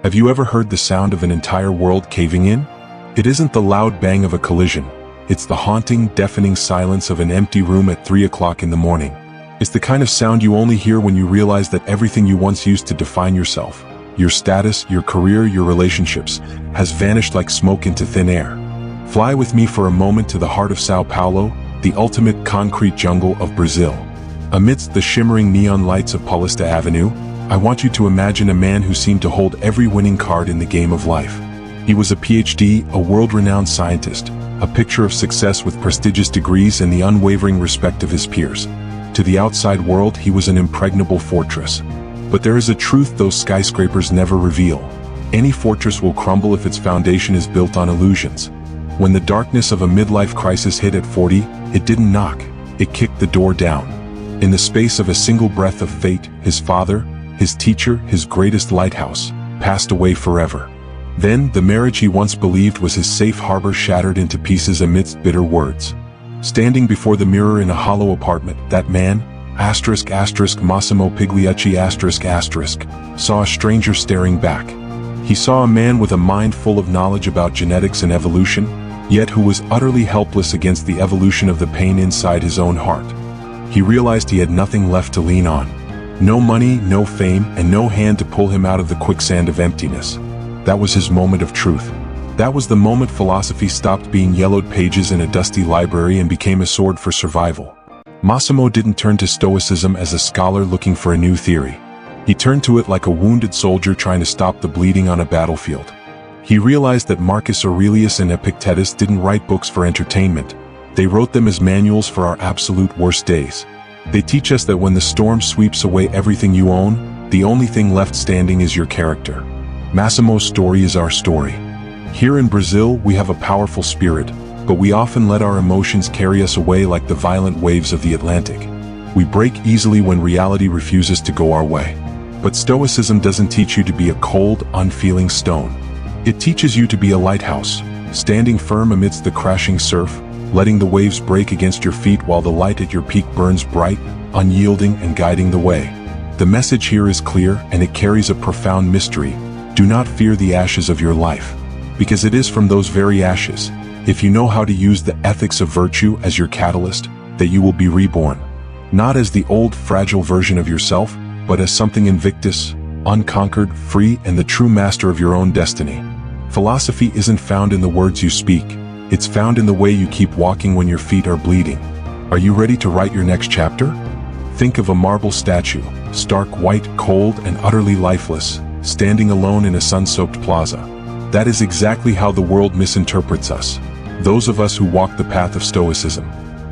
Have you ever heard the sound of an entire world caving in? It isn't the loud bang of a collision. It's the haunting, deafening silence of an empty room at 3 o'clock in the morning. It's the kind of sound you only hear when you realize that everything you once used to define yourself, your status, your career, your relationships, has vanished like smoke into thin air. Fly with me for a moment to the heart of Sao Paulo, the ultimate concrete jungle of Brazil. Amidst the shimmering neon lights of Paulista Avenue, I want you to imagine a man who seemed to hold every winning card in the game of life. He was a PhD, a world-renowned scientist, a picture of success with prestigious degrees and the unwavering respect of his peers. To the outside world, he was an impregnable fortress. But there is a truth those skyscrapers never reveal. Any fortress will crumble if its foundation is built on illusions. When the darkness of a midlife crisis hit at 40, it didn't knock, it kicked the door down. In the space of a single breath of fate, his father, his teacher, his greatest lighthouse, passed away forever. Then, the marriage he once believed was his safe harbor shattered into pieces amidst bitter words. Standing before the mirror in a hollow apartment, that man, Massimo Pigliucci, saw a stranger staring back. He saw a man with a mind full of knowledge about genetics and evolution, yet who was utterly helpless against the evolution of the pain inside his own heart. He realized he had nothing left to lean on. No money, no fame, and no hand to pull him out of the quicksand of emptiness. That was his moment of truth. That was the moment philosophy stopped being yellowed pages in a dusty library and became a sword for survival. Massimo didn't turn to Stoicism as a scholar looking for a new theory. He turned to it like a wounded soldier trying to stop the bleeding on a battlefield. He realized that Marcus Aurelius and Epictetus didn't write books for entertainment. They wrote them as manuals for our absolute worst days. They teach us that when the storm sweeps away everything you own, the only thing left standing is your character. Massimo's story is our story. Here in Brazil, we have a powerful spirit, but we often let our emotions carry us away like the violent waves of the Atlantic. We break easily when reality refuses to go our way. But Stoicism doesn't teach you to be a cold, unfeeling stone. It teaches you to be a lighthouse, standing firm amidst the crashing surf, letting the waves break against your feet while the light at your peak burns bright, unyielding and guiding the way. The message here is clear, and it carries a profound mystery. Do not fear the ashes of your life, because it is from those very ashes, if you know how to use the ethics of virtue as your catalyst, that you will be reborn. Not as the old, fragile version of yourself, but as something invictus, unconquered, free, and the true master of your own destiny. Philosophy isn't found in the words you speak. It's found in the way you keep walking when your feet are bleeding. Are you ready to write your next chapter? Think of a marble statue, stark white, cold, and utterly lifeless, standing alone in a sun-soaked plaza. That is exactly how the world misinterprets us, those of us who walk the path of Stoicism.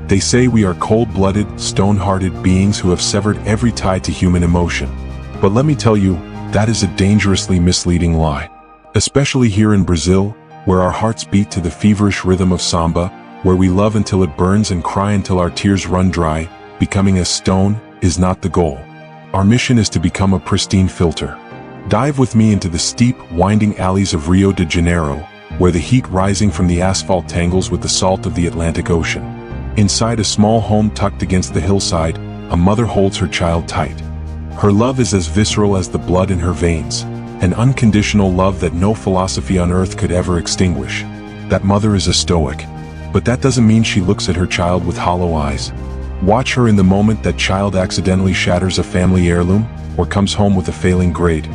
They say we are cold-blooded, stone-hearted beings who have severed every tie to human emotion. But let me tell you, that is a dangerously misleading lie. Especially here in Brazil, where our hearts beat to the feverish rhythm of samba, where we love until it burns and cry until our tears run dry, becoming a stone is not the goal. Our mission is to become a pristine filter. Dive with me into the steep, winding alleys of Rio de Janeiro, where the heat rising from the asphalt tangles with the salt of the Atlantic Ocean. Inside a small home tucked against the hillside, a mother holds her child tight. Her love is as visceral as the blood in her veins, an unconditional love that no philosophy on earth could ever extinguish. That mother is a Stoic, but that doesn't mean she looks at her child with hollow eyes. Watch her in the moment that child accidentally shatters a family heirloom or comes home with a failing grade.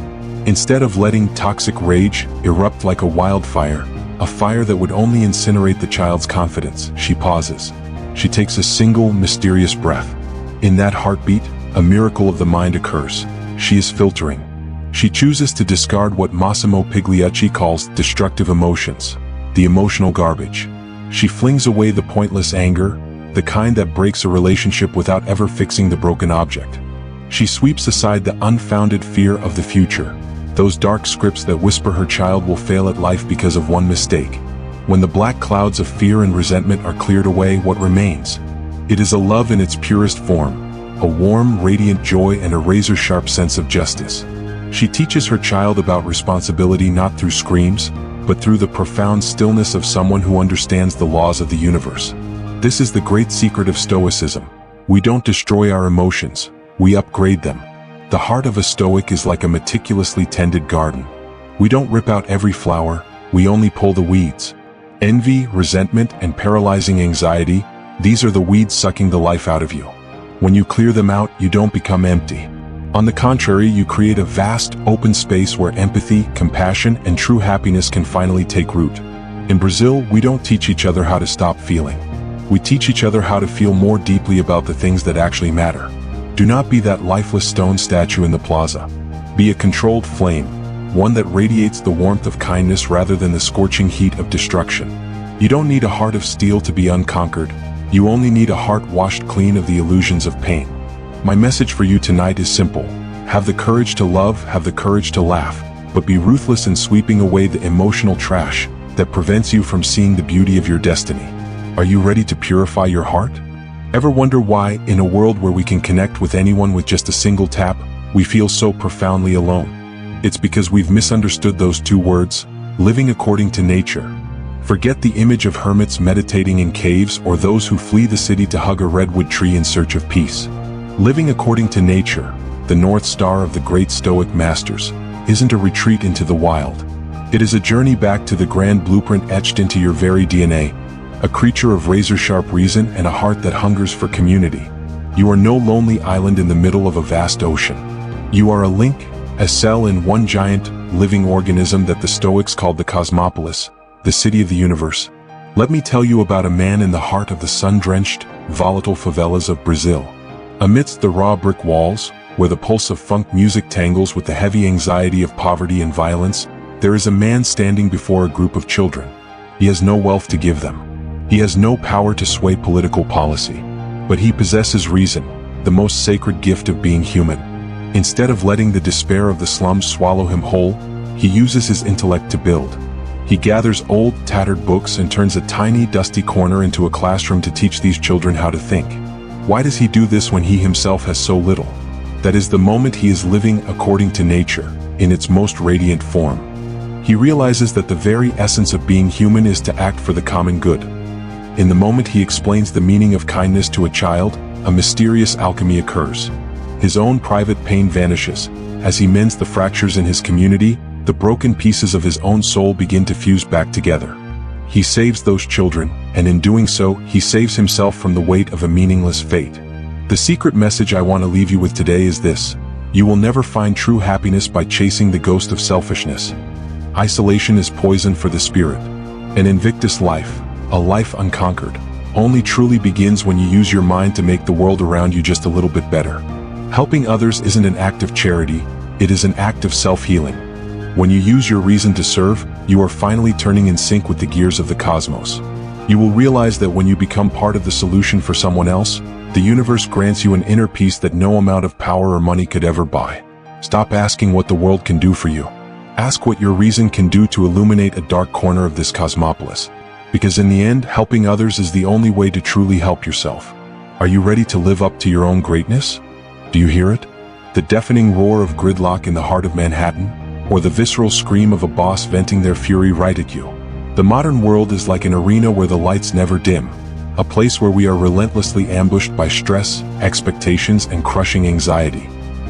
Instead of letting toxic rage erupt like a wildfire, a fire that would only incinerate the child's confidence, she pauses. She takes a single, mysterious breath. In that heartbeat, a miracle of the mind occurs. She is filtering. She chooses to discard what Massimo Pigliucci calls destructive emotions, the emotional garbage. She flings away the pointless anger, the kind that breaks a relationship without ever fixing the broken object. She sweeps aside the unfounded fear of the future, those dark scripts that whisper her child will fail at life because of one mistake. When the black clouds of fear and resentment are cleared away, what remains? It is a love in its purest form, a warm, radiant joy and a razor-sharp sense of justice. She teaches her child about responsibility not through screams, but through the profound stillness of someone who understands the laws of the universe. This is the great secret of Stoicism. We don't destroy our emotions, we upgrade them. The heart of a Stoic is like a meticulously tended garden. We don't rip out every flower, we only pull the weeds. Envy, resentment, and paralyzing anxiety, these are the weeds sucking the life out of you. When you clear them out, you don't become empty. On the contrary, you create a vast, open space where empathy, compassion, and true happiness can finally take root. In Brazil, we don't teach each other how to stop feeling. We teach each other how to feel more deeply about the things that actually matter. Do not be that lifeless stone statue in the plaza. Be a controlled flame, one that radiates the warmth of kindness rather than the scorching heat of destruction. You don't need a heart of steel to be unconquered. You only need a heart washed clean of the illusions of pain. My message for you tonight is simple. Have the courage to love, have the courage to laugh, but be ruthless in sweeping away the emotional trash that prevents you from seeing the beauty of your destiny. Are you ready to purify your heart? Ever wonder why, in a world where we can connect with anyone with just a single tap, we feel so profoundly alone? It's because we've misunderstood those two words, living according to nature. Forget the image of hermits meditating in caves or those who flee the city to hug a redwood tree in search of peace. Living according to nature, the North Star of the great Stoic masters, isn't a retreat into the wild. It is a journey back to the grand blueprint etched into your very DNA, a creature of razor-sharp reason and a heart that hungers for community. You are no lonely island in the middle of a vast ocean. You are a link, a cell in one giant, living organism that the Stoics called the cosmopolis, the city of the universe. Let me tell you about a man in the heart of the sun-drenched, volatile favelas of Brazil. Amidst the raw brick walls, where the pulse of funk music tangles with the heavy anxiety of poverty and violence, there is a man standing before a group of children. He has no wealth to give them. He has no power to sway political policy. But he possesses reason, the most sacred gift of being human. Instead of letting the despair of the slums swallow him whole, he uses his intellect to build. He gathers old, tattered books and turns a tiny, dusty corner into a classroom to teach these children how to think. Why does he do this when he himself has so little? That is the moment he is living according to nature, in its most radiant form. He realizes that the very essence of being human is to act for the common good. In the moment he explains the meaning of kindness to a child, a mysterious alchemy occurs. His own private pain vanishes. As he mends the fractures in his community, the broken pieces of his own soul begin to fuse back together. He saves those children, and in doing so, he saves himself from the weight of a meaningless fate. The secret message I want to leave you with today is this: you will never find true happiness by chasing the ghost of selfishness. Isolation is poison for the spirit. An invictus life, a life unconquered, only truly begins when you use your mind to make the world around you just a little bit better. Helping others isn't an act of charity, it is an act of self-healing. When you use your reason to serve, you are finally turning in sync with the gears of the cosmos. You will realize that when you become part of the solution for someone else, the universe grants you an inner peace that no amount of power or money could ever buy. Stop asking what the world can do for you. Ask what your reason can do to illuminate a dark corner of this cosmopolis. Because in the end, helping others is the only way to truly help yourself. Are you ready to live up to your own greatness? Do you hear it? The deafening roar of gridlock in the heart of Manhattan? Or the visceral scream of a boss venting their fury right at you? The modern world is like an arena where the lights never dim. A place where we are relentlessly ambushed by stress, expectations, and crushing anxiety.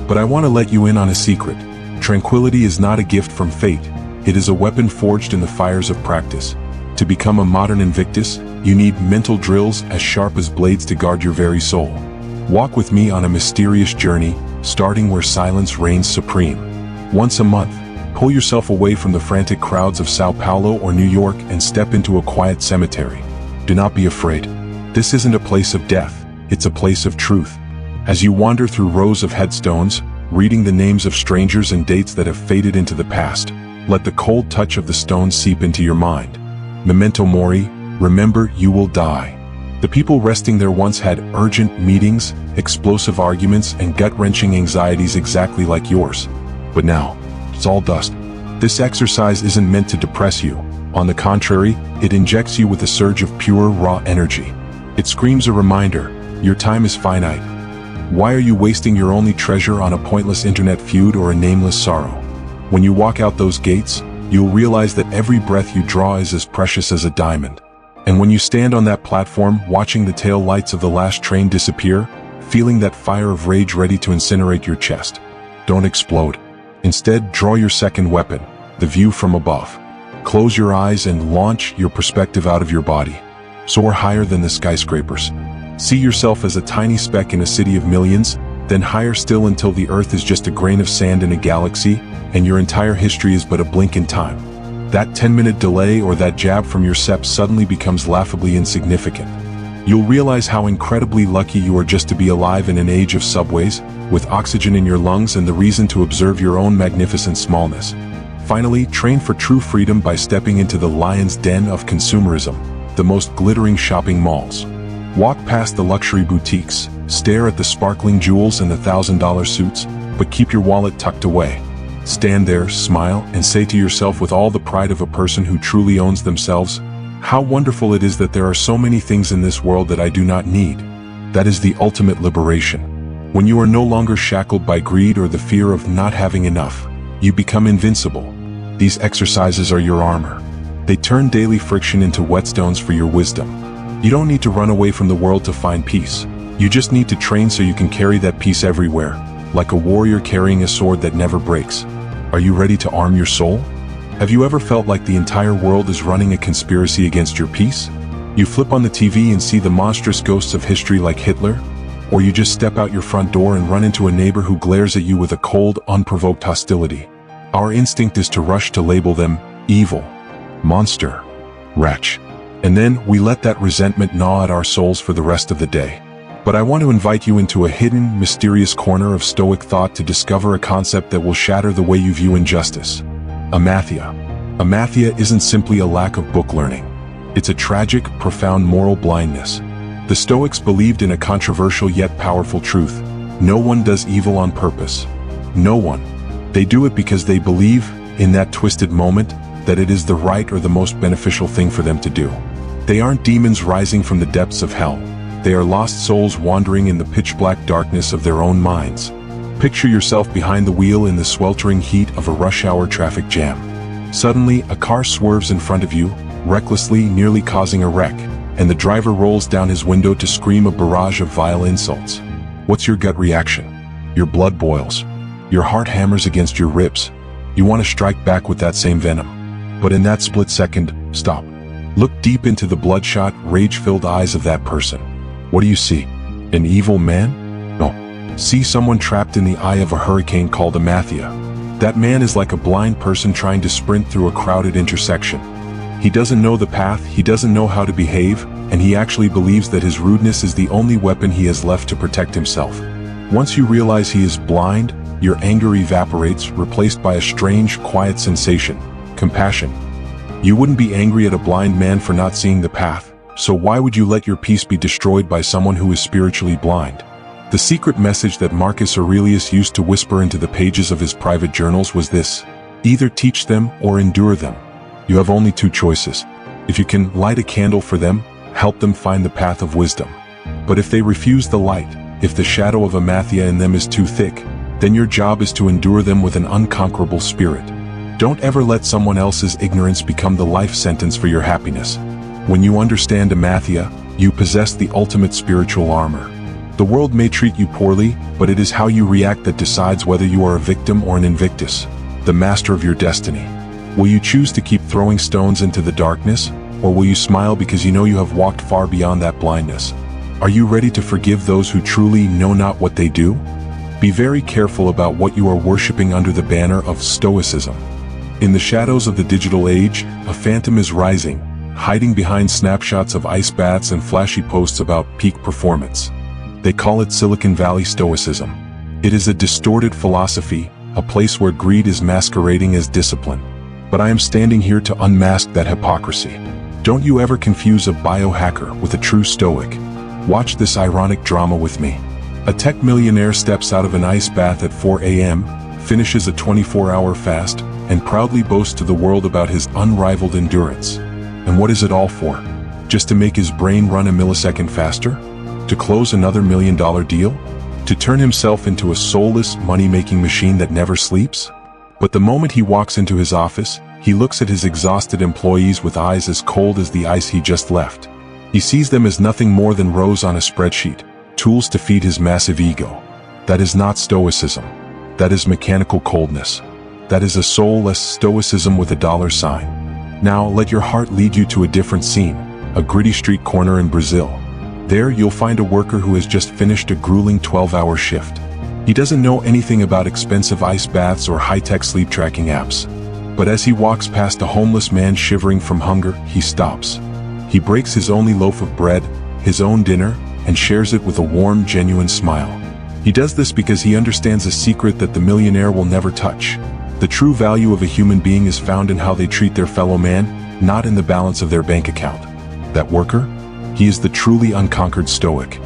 But I want to let you in on a secret. Tranquility is not a gift from fate. It is a weapon forged in the fires of practice. To become a modern Invictus, you need mental drills as sharp as blades to guard your very soul. Walk with me on a mysterious journey, starting where silence reigns supreme. Once a month, pull yourself away from the frantic crowds of Sao Paulo or New York and step into a quiet cemetery. Do not be afraid. This isn't a place of death, it's a place of truth. As you wander through rows of headstones, reading the names of strangers and dates that have faded into the past, let the cold touch of the stones seep into your mind. Memento Mori, remember you will die. The people resting there once had urgent meetings, explosive arguments, and gut-wrenching anxieties exactly like yours. But now, it's all dust. This exercise isn't meant to depress you. On the contrary, it injects you with a surge of pure, raw energy. It screams a reminder, your time is finite. Why are you wasting your only treasure on a pointless internet feud or a nameless sorrow? When you walk out those gates, you'll realize that every breath you draw is as precious as a diamond. And when you stand on that platform, watching the tail lights of the last train disappear, feeling that fire of rage ready to incinerate your chest, don't explode. Instead, draw your second weapon, the view from above. Close your eyes and launch your perspective out of your body. Soar higher than the skyscrapers. See yourself as a tiny speck in a city of millions, then higher still until the earth is just a grain of sand in a galaxy, and your entire history is but a blink in time. That 10-minute delay or that jab from your seps suddenly becomes laughably insignificant. You'll realize how incredibly lucky you are just to be alive in an age of subways, with oxygen in your lungs and the reason to observe your own magnificent smallness. Finally, train for true freedom by stepping into the lion's den of consumerism, the most glittering shopping malls. Walk past the luxury boutiques, stare at the sparkling jewels and the $1,000 suits, but keep your wallet tucked away. Stand there, smile, and say to yourself with all the pride of a person who truly owns themselves, "How wonderful it is that there are so many things in this world that I do not need." That is the ultimate liberation. When you are no longer shackled by greed or the fear of not having enough, you become invincible. These exercises are your armor. They turn daily friction into whetstones for your wisdom. You don't need to run away from the world to find peace. You just need to train so you can carry that peace everywhere, like a warrior carrying a sword that never breaks. Are you ready to arm your soul? Have you ever felt like the entire world is running a conspiracy against your peace? You flip on the TV and see the monstrous ghosts of history like Hitler? Or you just step out your front door and run into a neighbor who glares at you with a cold, unprovoked hostility? Our instinct is to rush to label them evil, monster, wretch. And then we let that resentment gnaw at our souls for the rest of the day. But I want to invite you into a hidden, mysterious corner of Stoic thought to discover a concept that will shatter the way you view injustice. Amathia. Amathia isn't simply a lack of book learning. It's a tragic, profound moral blindness. The Stoics believed in a controversial yet powerful truth. No one does evil on purpose. No one. They do it because they believe, in that twisted moment, that it is the right or the most beneficial thing for them to do. They aren't demons rising from the depths of hell. They are lost souls wandering in the pitch-black darkness of their own minds. Picture yourself behind the wheel in the sweltering heat of a rush-hour traffic jam. Suddenly, a car swerves in front of you, recklessly, nearly causing a wreck, and the driver rolls down his window to scream a barrage of vile insults. What's your gut reaction? Your blood boils. Your heart hammers against your ribs. You want to strike back with that same venom. But in that split second, stop. Look deep into the bloodshot, rage-filled eyes of that person. What do you see? An evil man? No. See someone trapped in the eye of a hurricane called Amathia. That man is like a blind person trying to sprint through a crowded intersection. He doesn't know the path, he doesn't know how to behave, and he actually believes that his rudeness is the only weapon he has left to protect himself. Once you realize he is blind, your anger evaporates, replaced by a strange, quiet sensation, compassion. You wouldn't be angry at a blind man for not seeing the path, so why would you let your peace be destroyed by someone who is spiritually blind? The secret message that Marcus Aurelius used to whisper into the pages of his private journals was this: either teach them or endure them. You have only two choices. If you can light a candle for them, help them find the path of wisdom. But if they refuse the light, if the shadow of Amathia in them is too thick, then your job is to endure them with an unconquerable spirit. Don't ever let someone else's ignorance become the life sentence for your happiness. When you understand Amathia, you possess the ultimate spiritual armor. The world may treat you poorly, but it is how you react that decides whether you are a victim or an invictus, the master of your destiny. Will you choose to keep throwing stones into the darkness, or will you smile because you know you have walked far beyond that blindness? Are you ready to forgive those who truly know not what they do? Be very careful about what you are worshiping under the banner of Stoicism. In the shadows of the digital age, a phantom is rising, hiding behind snapshots of ice baths and flashy posts about peak performance. They call it Silicon Valley Stoicism. It is a distorted philosophy, a place where greed is masquerading as discipline. But I am standing here to unmask that hypocrisy. Don't you ever confuse a biohacker with a true Stoic. Watch this ironic drama with me. A tech millionaire steps out of an ice bath at 4 a.m., finishes a 24-hour fast, and proudly boasts to the world about his unrivaled endurance. And what is it all for? Just to make his brain run a millisecond faster? To close another $1 million deal? To turn himself into a soulless, money-making machine that never sleeps? But the moment he walks into his office, he looks at his exhausted employees with eyes as cold as the ice he just left. He sees them as nothing more than rows on a spreadsheet, tools to feed his massive ego. That is not Stoicism. That is mechanical coldness. That is a soulless stoicism with a dollar sign. Now, let your heart lead you to a different scene, a gritty street corner in Brazil. There, you'll find a worker who has just finished a grueling 12-hour shift. He doesn't know anything about expensive ice baths or high-tech sleep tracking apps. But as he walks past a homeless man shivering from hunger, he stops. He breaks his only loaf of bread, his own dinner, and shares it with a warm, genuine smile. He does this because he understands a secret that the millionaire will never touch. The true value of a human being is found in how they treat their fellow man, not in the balance of their bank account. That worker? He is the truly unconquered Stoic.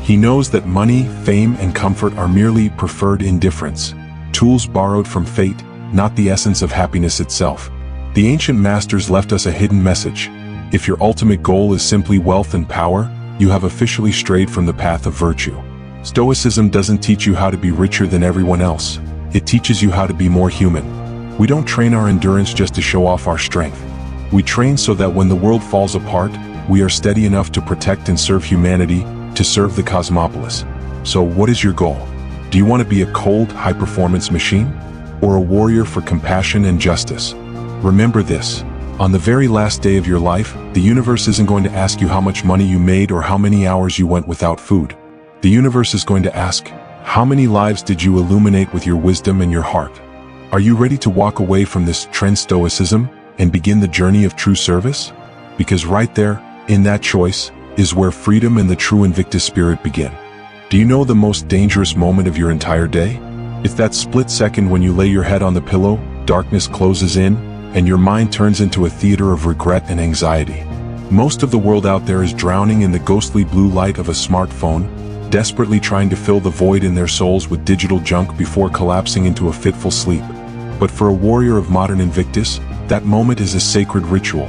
He knows that money, fame, and comfort are merely preferred indifference, tools borrowed from fate, not the essence of happiness itself. The ancient masters left us a hidden message. If your ultimate goal is simply wealth and power, you have officially strayed from the path of virtue. Stoicism doesn't teach you how to be richer than everyone else. It teaches you how to be more human. We don't train our endurance just to show off our strength. We train so that when the world falls apart, we are steady enough to protect and serve humanity, to serve the cosmopolis. So what is your goal? Do you want to be a cold, high-performance machine? Or a warrior for compassion and justice? Remember this. On the very last day of your life, the universe isn't going to ask you how much money you made or how many hours you went without food. The universe is going to ask, how many lives did you illuminate with your wisdom and your heart? Are you ready to walk away from this trend stoicism and begin the journey of true service? Because right there, in that choice, is where freedom and the true Invictus spirit begin. Do you know the most dangerous moment of your entire day? It's that split second when you lay your head on the pillow, darkness closes in, and your mind turns into a theater of regret and anxiety. Most of the world out there is drowning in the ghostly blue light of a smartphone, desperately trying to fill the void in their souls with digital junk before collapsing into a fitful sleep. But for a warrior of modern Invictus, that moment is a sacred ritual,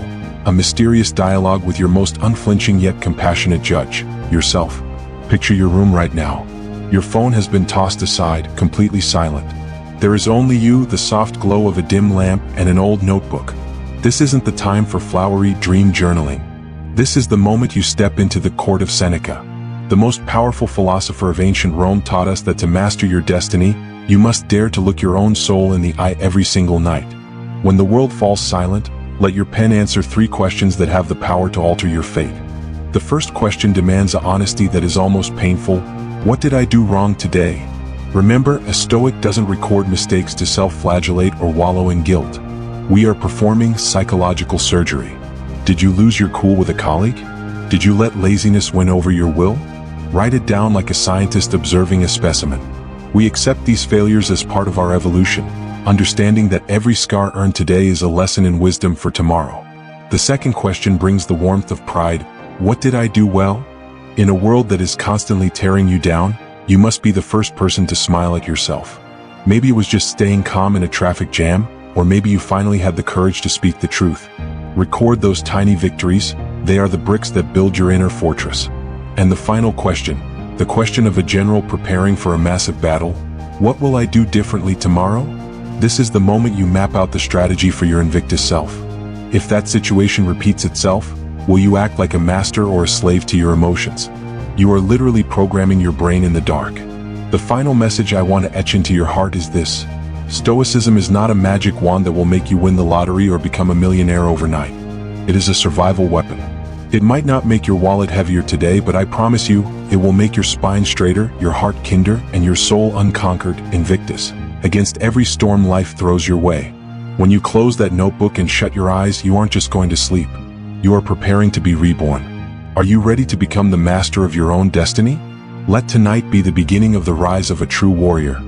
a mysterious dialogue with your most unflinching yet compassionate judge, yourself. Picture your room right now. Your phone has been tossed aside, completely silent. There is only you, the soft glow of a dim lamp, and an old notebook. This isn't the time for flowery dream journaling. This is the moment you step into the court of Seneca. The most powerful philosopher of ancient Rome taught us that to master your destiny, you must dare to look your own soul in the eye every single night. When the world falls silent, let your pen answer 3 questions that have the power to alter your fate. The first question demands an honesty that is almost painful. What did I do wrong today? Remember, a Stoic doesn't record mistakes to self-flagellate or wallow in guilt. We are performing psychological surgery. Did you lose your cool with a colleague? Did you let laziness win over your will? Write it down like a scientist observing a specimen. We accept these failures as part of our evolution, understanding that every scar earned today is a lesson in wisdom for tomorrow. The second question brings the warmth of pride. What did I do well? In a world that is constantly tearing you down, you must be the first person to smile at yourself. Maybe it was just staying calm in a traffic jam, or maybe you finally had the courage to speak the truth. Record those tiny victories. They are the bricks that build your inner fortress. And the final question, the question of a general preparing for a massive battle. What will I do differently tomorrow? This is the moment you map out the strategy for your Invictus self. If that situation repeats itself, will you act like a master or a slave to your emotions? You are literally programming your brain in the dark. The final message I want to etch into your heart is this. Stoicism is not a magic wand that will make you win the lottery or become a millionaire overnight. It is a survival weapon. It might not make your wallet heavier today, but I promise you, it will make your spine straighter, your heart kinder, and your soul unconquered, Invictus, against every storm life throws your way. When you close that notebook and shut your eyes, you aren't just going to sleep. You are preparing to be reborn. Are you ready to become the master of your own destiny? Let tonight be the beginning of the rise of a true warrior.